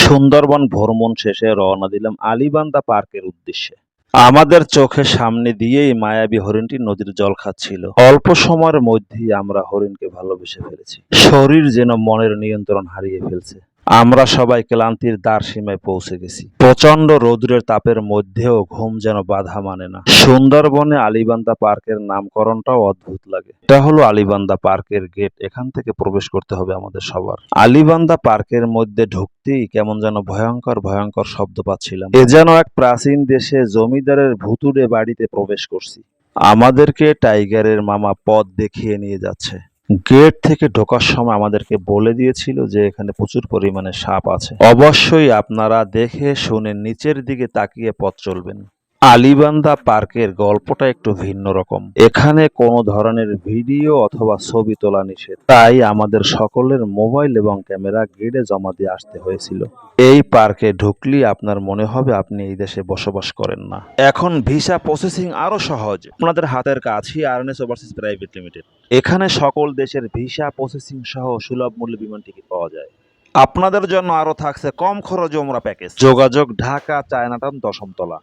সুন্দরবন ভ্রমণ শেষে রওনা দিলাম আলীবান্ধা পার্কের উদ্দেশ্যে। আমাদের চোখের সামনে দিয়েই মায়াবী হরিণটি নদীর জল খাচ্ছিল। অল্প সময়ের মধ্যেই আমরা হরিণকে ভালোবেসে ফেলেছি। শরীর যেন মনের নিয়ন্ত্রণ হারিয়ে ফেলছে। আমরা সবাই ক্লান্তির দ্বারসীমায় পৌঁছে গেছি। প্রচন্ড রৌদ্রের তাপের মধ্যেও ঘুম যেন বাধা মানে না। সুন্দরবনে আলীবান্ধা পার্কের নামকরণটাও অদ্ভুত লাগে। এটা হলো আলীবান্ধা পার্কের গেট। এখান থেকে প্রবেশ করতে হবে আমাদের সবার। আলীবান্ধা পার্কের মধ্যে ঢুকতেই কেমন যেন ভয়ঙ্কর ভয়ঙ্কর শব্দ পাচ্ছিলাম। এ যেন এক প্রাচীন দেশে জমিদারের ভুতুড়ে বাড়িতে প্রবেশ করছি। আমাদেরকে টাইগারের মামা পথ দেখিয়ে নিয়ে যাচ্ছে। গেট থেকে ঢোকার সময় আমাদেরকে বলে দিয়েছিল যে এখানে প্রচুর পরিমাণে সাপ আছে। অবশ্যই আপনারা দেখে শুনে নিচের দিকে তাকিয়ে পথ চলবেন। আলীবান্ধা পার্কের গল্পটা একটু ভিন্ন রকম। এখানে কোনো ধরনের ভিডিও অথবা ছবি তোলা নিষেধ। তাই আমাদের সকলের মোবাইল এবং ক্যামেরা গেটে জমা দিয়ে আসতে হয়েছিল। এই পার্কে ঢুকলেই আপনার মনে হবে আপনি এই দেশে বসবাস করেন না। এখন ভিসা প্রসেসিং আরো সহজ। আপনাদের হাতের কাছেই আরএনএস ওভারসিজ প্রাইভেট লিমিটেড। এখানে সকল দেশের ভিসা প্রসেসিং সহ সুলভ মূল্যে বিমান টিকিট পাওয়া যায়। আপনাদের জন্য আরো থাকছে কম খরচে ওমরা প্যাকেজ। যোগাযোগ ঢাকা চায়নাটাউন 10ম তলা।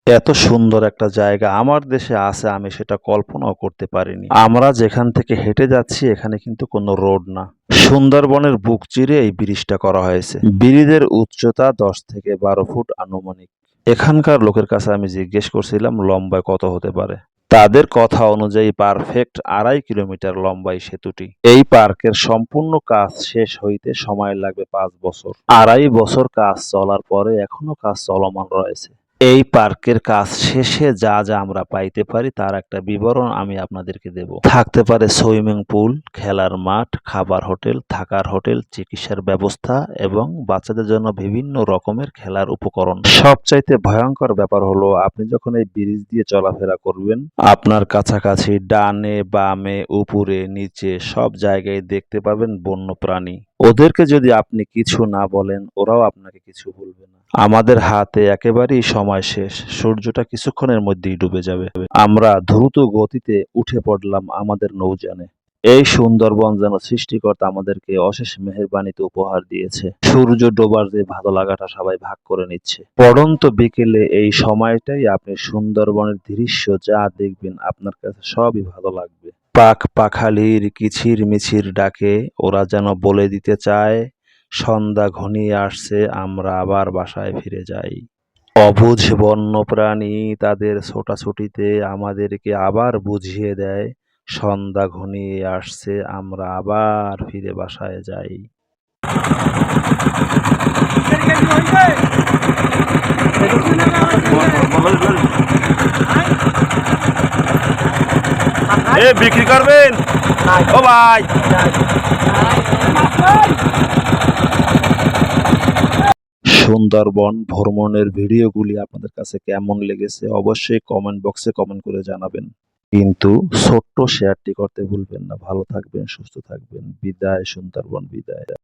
এত সুন্দর একটা জায়গা আমার দেশে আছে আমি সেটা কল্পনাও করতে পারিনি। আমরা যেখান থেকে হেঁটে যাচ্ছি এখানে কিন্তু কোনো রোড না। সুন্দরবনের বুক চিরে এই ব্রিজটা করা হয়েছে। ব্রিজের উচ্চতা 10 থেকে 12 ফুট আনুমানিক। এখানকার লোকের কাছে আমি জিজ্ঞেস করছিলাম লম্বায় কত হতে পারে। তাদের কথা অনুযায়ী পারফেক্ট 2.5 কিলোমিটার লম্বা এই সেতুটি। এই পার্কের সম্পূর্ণ কাজ শেষ হইতে সময় লাগবে 5 বছর। 2.5 বছর কাজ চলার পরে এখনো কাজ চলমান রয়েছে। এই পার্কের কাজ শেষে যা যা আমরা পাইতে পারি তার একটা বিবরণ আমি আপনাদেরকে দেব। থাকতে পারে সুইমিং পুল, খেলার মাঠ, খাবার হোটেল, থাকার হোটেল, চিকিৎসার ব্যবস্থা এবং বাচ্চাদের জন্য বিভিন্ন রকমের খেলার উপকরণ। সবচাইতে ভয়ঙ্কর ব্যাপার হলো আপনি যখন এই ব্রিজ দিয়ে চলাফেরা করবেন আপনার কাছাকাছি ডানে বামে উপরে নিচে সব জায়গায় দেখতে পাবেন বন্য প্রাণী। ওদেরকে যদি আপনি কিছু না বলেন ওরাও আপনাকে কিছু বলবে না। আমাদের হাতে একেবারেই সময় শেষ। সূর্যটা কিছুক্ষণের মধ্যেই ডুবে যাবে। আমরা দ্রুত গতিতে উঠে পড়লাম আমাদের নৌযানে। এই সুন্দরবন যেন সৃষ্টিকর্তা আমাদেরকে অশেষ মেহেরবানিতে উপহার দিয়েছে। সূর্য ডোবার যে ভালো লাগাটা সবাই ভাগ করে নিচ্ছে। পড়ন্ত বিকেলে এই সময়টাই আপনি সুন্দরবনের দৃশ্য যা দেখবেন আপনার কাছে সবই ভালো লাগবে। পাখ পাখালির কিচির মিচির ডাকে ওরা যেন বলে দিতে চায় সন্ধ্যা ঘনিয়ে আসছে আমরা আবার বাসায় ফিরে যাই। অবুঝ বন্যপ্রাণী তাদের ছোটাছুটিতে আমাদেরকে আবার বুঝিয়ে দেয় সন্ধ্যা ঘনিয়ে আসছে আমরা আবার ফিরে বাসায় যাই। বিক্রি করবেন ও ভাই। সুন্দরবন ভ্রমণের ভিডিওগুলি আপনাদের কাছে কেমন লেগেছে অবশ্যই কমেন্ট বক্সে কমেন্ট করে জানাবেন। কিন্তু ছোট্ট শেয়ারটি করতে ভুলবেন না। ভালো থাকবেন, সুস্থ থাকবেন। বিদায় সুন্দরবন, বিদায়।